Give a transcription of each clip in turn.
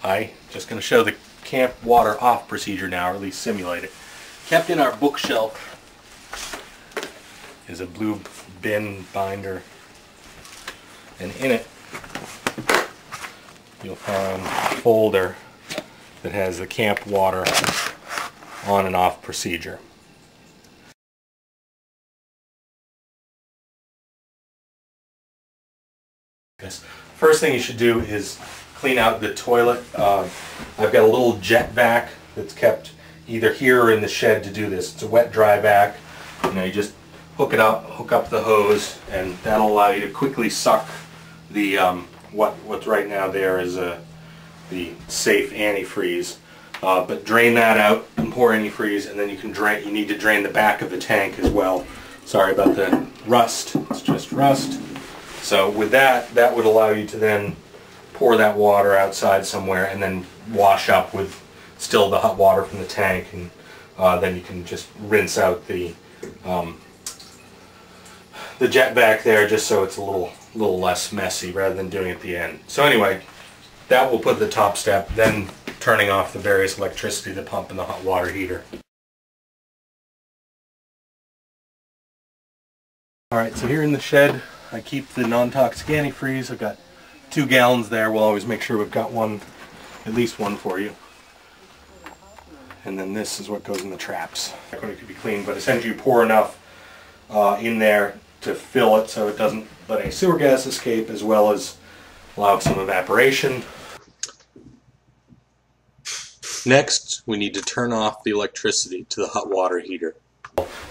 I'm just going to show the camp water off procedure now, or at least simulate it. Kept in our bookshelf is a blue bin binder, and in it you'll find a folder that has the camp water on and off procedure. First thing you should do is clean out the toilet. I've got a little jet vac that's kept either here or in the shed to do this. It's a wet dry vac. You just hook it up, hook up the hose, and that'll allow you to quickly suck the what's right now there is the safe antifreeze. But drain that out and pour antifreeze, and then you need to drain the back of the tank as well. Sorry about the rust. It's just rust. So with that would allow you to then pour that water outside somewhere and then wash up with still the hot water from the tank, and then you can just rinse out the jet vac there, just so it's a little less messy rather than doing it at the end. So anyway, that will put the top step, then turning off the various electricity, the pump and the hot water heater. Alright, so here in the shed I keep the non-toxic antifreeze. I've got 2 gallons there. We'll always make sure we've got one, at least one for you. And then this is what goes in the traps. It could be clean, but essentially you pour enough in there to fill it so it doesn't let any sewer gas escape, as well as allow some evaporation. Next, we need to turn off the electricity to the hot water heater.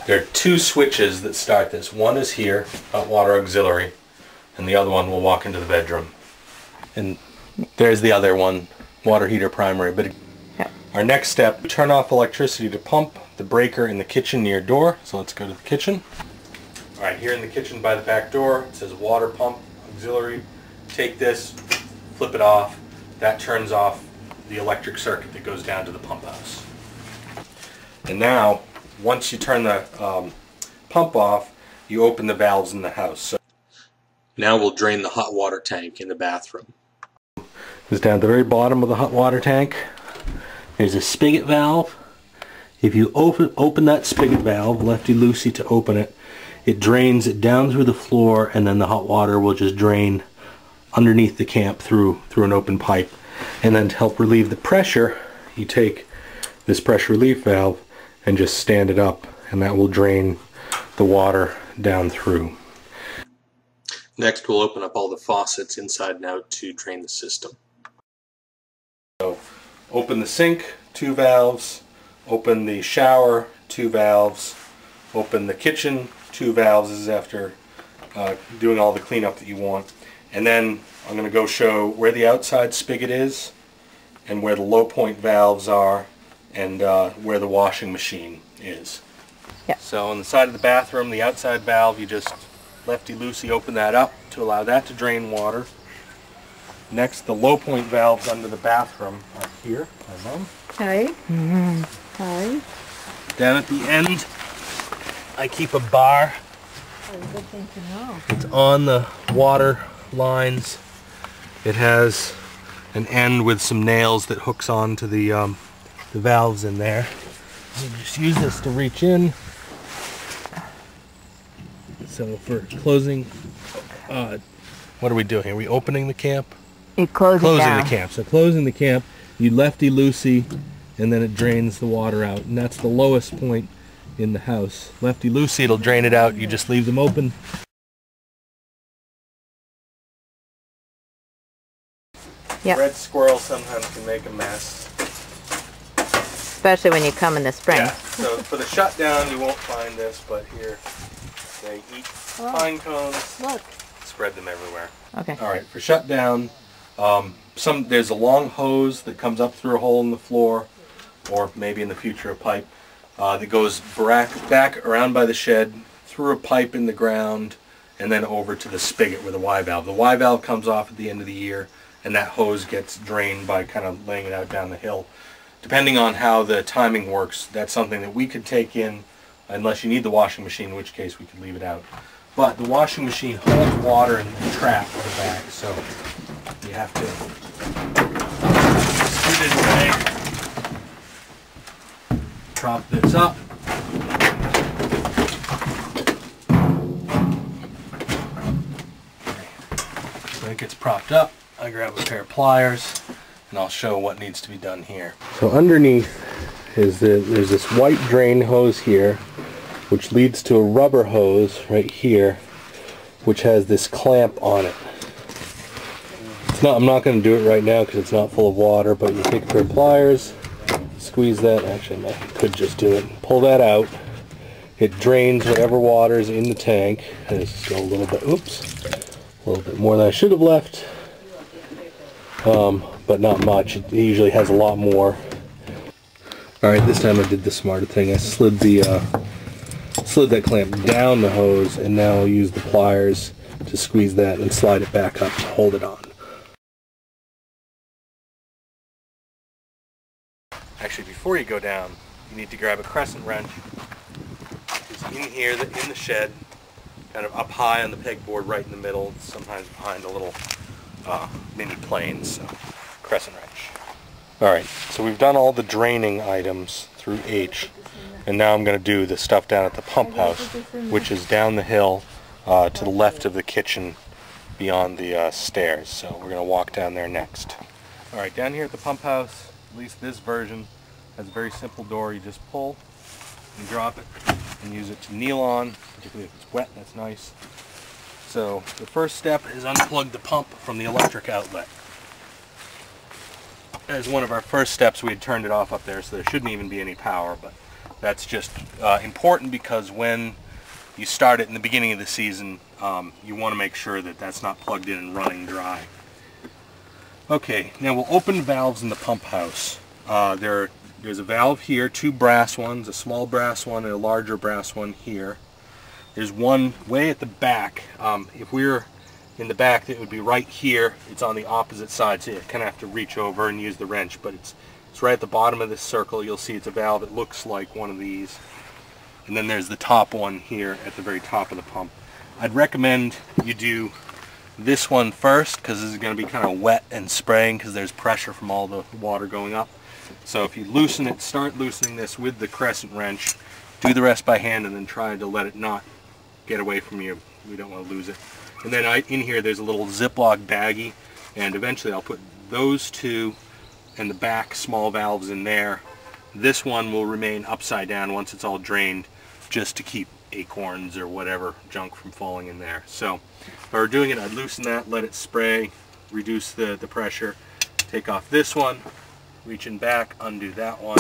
There are 2 switches that start this. One is here, hot water auxiliary, and the other one will walk into the bedroom. And there's the other one, water heater primary. But our next step, turn off electricity to pump, the breaker in the kitchen near door. So let's go to the kitchen. Alright, here in the kitchen by the back door, it says water pump auxiliary. Take this, flip it off. That turns off the electric circuit that goes down to the pump house. And now, once you turn the pump off, you open the valves in the house. So now we'll drain the hot water tank in the bathroom. It's down at the very bottom of the hot water tank. There's a spigot valve. If you open that spigot valve, lefty-loosey to open it, it drains it down through the floor, and then the hot water will just drain underneath the camp through an open pipe. And then to help relieve the pressure, you take this pressure relief valve and just stand it up, and that will drain the water down through. Next, we'll open up all the faucets inside and out to drain the system. So open the sink, 2 valves, open the shower, 2 valves, open the kitchen, 2 valves. This is after doing all the cleanup that you want. And then I'm going to go show where the outside spigot is and where the low point valves are, and where the washing machine is. Yeah. So on the side of the bathroom, the outside valve, you just lefty-loosey open that up to allow that to drain water. Next, the low point valves under the bathroom are here. Hi, Mom. Hi. Mm-hmm. Hi. Down at the end, I keep a bar. Oh, good thing to know. It's on the water lines. It has an end with some nails that hooks onto the valves in there. So just use this to reach in. So for closing, what are we doing? Are we opening the camp? You're closing the camp. So closing the camp, you lefty-loosey, and then it drains the water out. And that's the lowest point in the house. Lefty-loosey, it'll drain it out. You just leave them open. Yep. Red squirrels sometimes can make a mess. Especially when you come in the spring. Yeah, so for the shutdown you won't find this, but here they eat pine cones. Look. Spread them everywhere. Okay. Alright, for shutdown, there's a long hose that comes up through a hole in the floor, or maybe in the future a pipe, that goes back around by the shed, through a pipe in the ground, and then over to the spigot with a Y valve. The Y valve comes off at the end of the year, and that hose gets drained by kind of laying it out down the hill. Depending on how the timing works, that's something that we could take in, unless you need the washing machine, in which case we could leave it out. But the washing machine holds water in the trap at the back, so you have to put it away. Prop this up. So it gets propped up. I grab a pair of pliers and I'll show what needs to be done here. So underneath is there's this white drain hose here, which leads to a rubber hose right here, which has this clamp on it. I'm not going to do it right now because it's not full of water, but you take a pair of pliers, squeeze that. Actually, I could just do it. Pull that out. It drains whatever water is in the tank. And it's still a little bit, oops, a little bit more than I should have left, but not much. It usually has a lot more. Alright, this time I did the smarter thing. I slid that clamp down the hose, and now I'll use the pliers to squeeze that and slide it back up to hold it on. Actually, before you go down, you need to grab a crescent wrench. It's in here, in the shed, kind of up high on the pegboard, right in the middle, sometimes behind a little mini plane, so crescent wrench. Alright, so we've done all the draining items through H, and now I'm going to do the stuff down at the pump house, which is down the hill to the left of the kitchen beyond the stairs. So we're going to walk down there next. Alright, down here at the pump house, at least this version, has a very simple door. You just pull and drop it and use it to kneel on, particularly if it's wet. That's nice. So the first step is unplug the pump from the electric outlet. As one of our first steps, we had turned it off up there, so there shouldn't even be any power, but that's just important because when you start it in the beginning of the season, you want to make sure that that's not plugged in and running dry. Okay, now we'll open valves in the pump house. There's a valve here, two brass ones, a small brass one and a larger brass one here. There's one way at the back. If we were in the back, it would be right here. It's on the opposite side, so you kind of have to reach over and use the wrench, but it's right at the bottom of this circle. You'll see it's a valve. It looks like one of these. And then there's the top one here at the very top of the pump. I'd recommend you do this one first because this is going to be kind of wet and spraying because there's pressure from all the water going up. So if you loosen it, start loosening this with the crescent wrench, do the rest by hand, and then try to let it not get away from you. We don't want to lose it. And then in here there's a little Ziploc baggie, and eventually I'll put those two and the back small valves in there. This one will remain upside down once it's all drained, just to keep acorns or whatever junk from falling in there. So if I were doing it, I'd loosen that, let it spray, reduce the pressure, take off this one, reach in back, undo that one,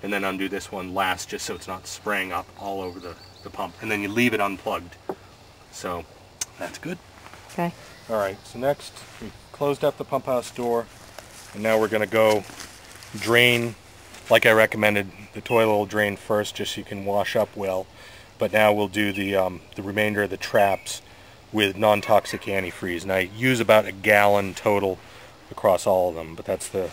and then undo this one last, just so it's not spraying up all over the pump. And then you leave it unplugged. So that's good. Okay. Alright, so next we closed up the pump house door, and now we're going to go drain, like I recommended. The toilet will drain first just so you can wash up well, but now we'll do the remainder of the traps with non-toxic antifreeze, and I use about a gallon total across all of them, but that's the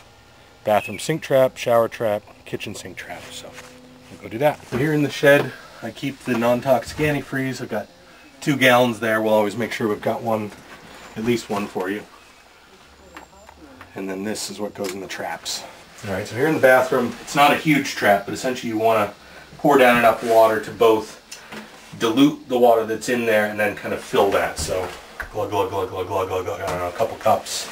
bathroom sink trap, shower trap, kitchen sink trap, so we'll go do that. So here in the shed I keep the non-toxic antifreeze. I've got 2 gallons there. We'll always make sure we've got one, at least one for you. And then this is what goes in the traps. Alright, so here in the bathroom, it's not a huge trap, but essentially you want to pour down enough water to both dilute the water that's in there and then kind of fill that. So glug, glug, glug, glug, glug, glug, glug, I don't know, a couple cups.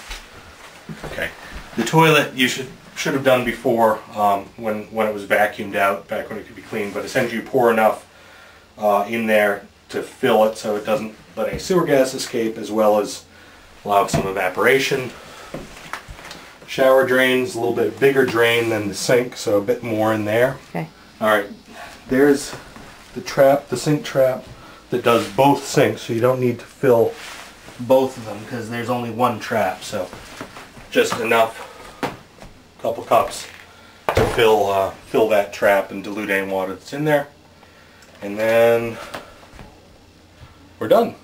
Okay. The toilet you should have done before when it was vacuumed out, back when it could be cleaned, but essentially you pour enough in there to fill it so it doesn't let any sewer gas escape, as well as allow some evaporation. Shower drains, a little bit bigger drain than the sink, so a bit more in there. Okay. Alright, there's the trap, the sink trap, that does both sinks, so you don't need to fill both of them because there's only one trap, so just enough, couple cups, to fill that trap and dilute any water that's in there. And then we're done.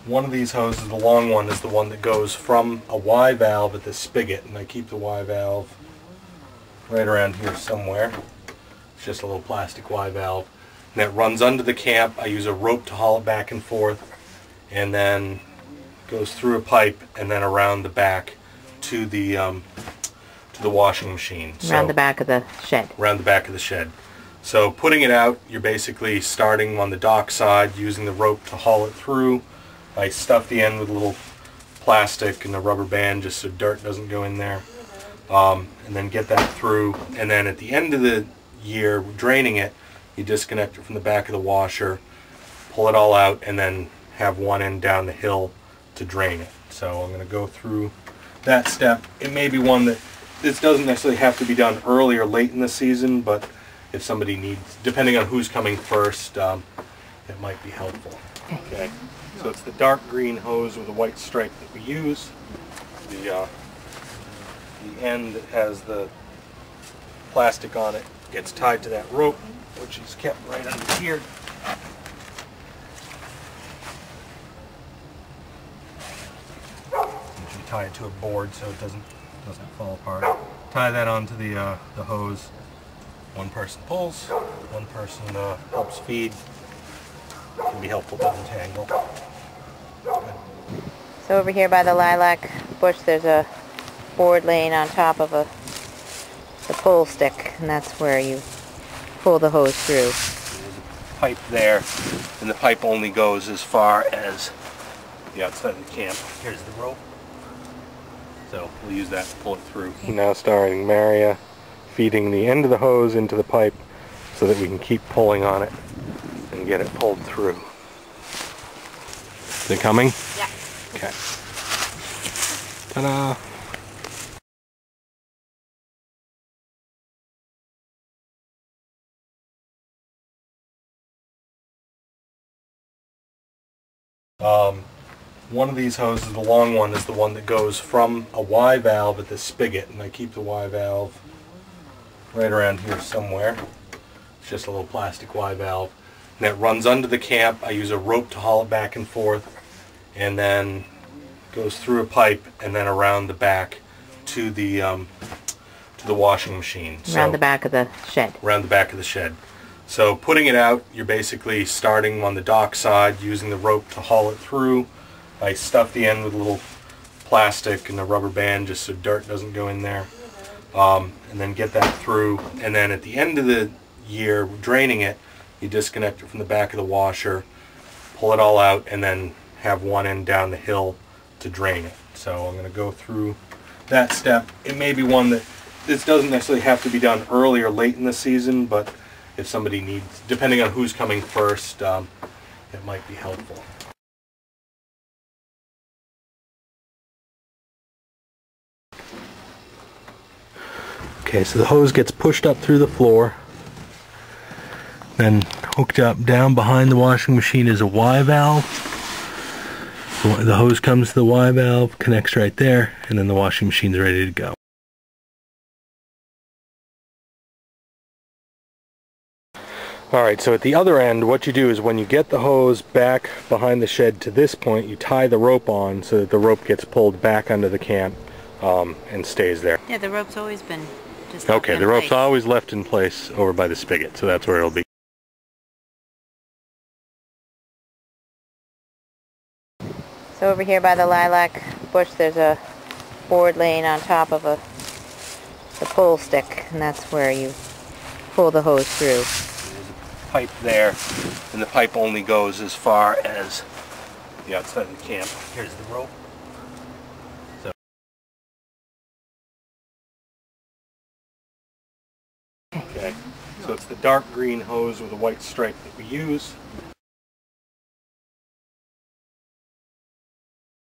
One of these hoses, the long one, is the one that goes from a Y valve at the spigot, and I keep the Y valve right around here somewhere. It's just a little plastic Y valve, and it runs under the camp. I use a rope to haul it back and forth, and then goes through a pipe and then around the back to the to the washing machine. Around the back of the shed. Around the back of the shed. So putting it out, you're basically starting on the dock side, using the rope to haul it through. I stuff the end with a little plastic and a rubber band just so dirt doesn't go in there. And then get that through. And then at the end of the year, draining it, you disconnect it from the back of the washer, pull it all out, and then have one end down the hill to drain it. So I'm going to go through that step. It may be one that this doesn't necessarily have to be done early or late in the season, but if somebody needs, depending on who's coming first, it might be helpful. Okay. So it's the dark green hose with a white stripe that we use. The end that has the plastic on it gets tied to that rope, which is kept right under here. Usually tie it to a board so it doesn't fall apart. Tie that onto the hose. One person pulls, one person helps feed. It can be helpful to untangle. Good. So over here by the lilac bush, there's a board laying on top of the pull stick, and that's where you pull the hose through. There's a pipe there, and the pipe only goes as far as the outside of the camp. Here's the rope. So we'll use that to pull it through. Now starting Maria feeding the end of the hose into the pipe so that we can keep pulling on it and get it pulled through. Is it coming? Yeah. Okay. Ta-da! One of these hoses, the long one, is the one that goes from a Y valve at the spigot, and I keep the Y valve right around here somewhere. It's just a little plastic Y valve, and it runs under the camp. I use a rope to haul it back and forth, and then goes through a pipe and then around the back to the washing machine. Around the back of the shed. Around the back of the shed. So putting it out, you're basically starting on the dock side, using the rope to haul it through. I stuff the end with a little plastic and a rubber band just so dirt doesn't go in there. And then get that through. And then at the end of the year, draining it, you disconnect it from the back of the washer, pull it all out, and then have one end down the hill to drain it. So I'm going to go through that step. It may be one that this doesn't necessarily have to be done early or late in the season, but if somebody needs, depending on who's coming first, it might be helpful. Okay, so the hose gets pushed up through the floor, then hooked up down behind the washing machine is a Y valve. The hose comes to the Y valve, connects right there, and then the washing machine's ready to go. Alright, so at the other end, what you do is when you get the hose back behind the shed to this point, you tie the rope on so that the rope gets pulled back under the camp and stays there. Yeah, the rope's always been just okay, the rope's always left in place over by the spigot, so that's where it'll be. So over here by the lilac bush, there's a board laying on top of the pull stick, and that's where you pull the hose through. There's a pipe there, and the pipe only goes as far as the outside of the camp. Here's the rope. Okay, so it's the dark green hose with a white stripe that we use.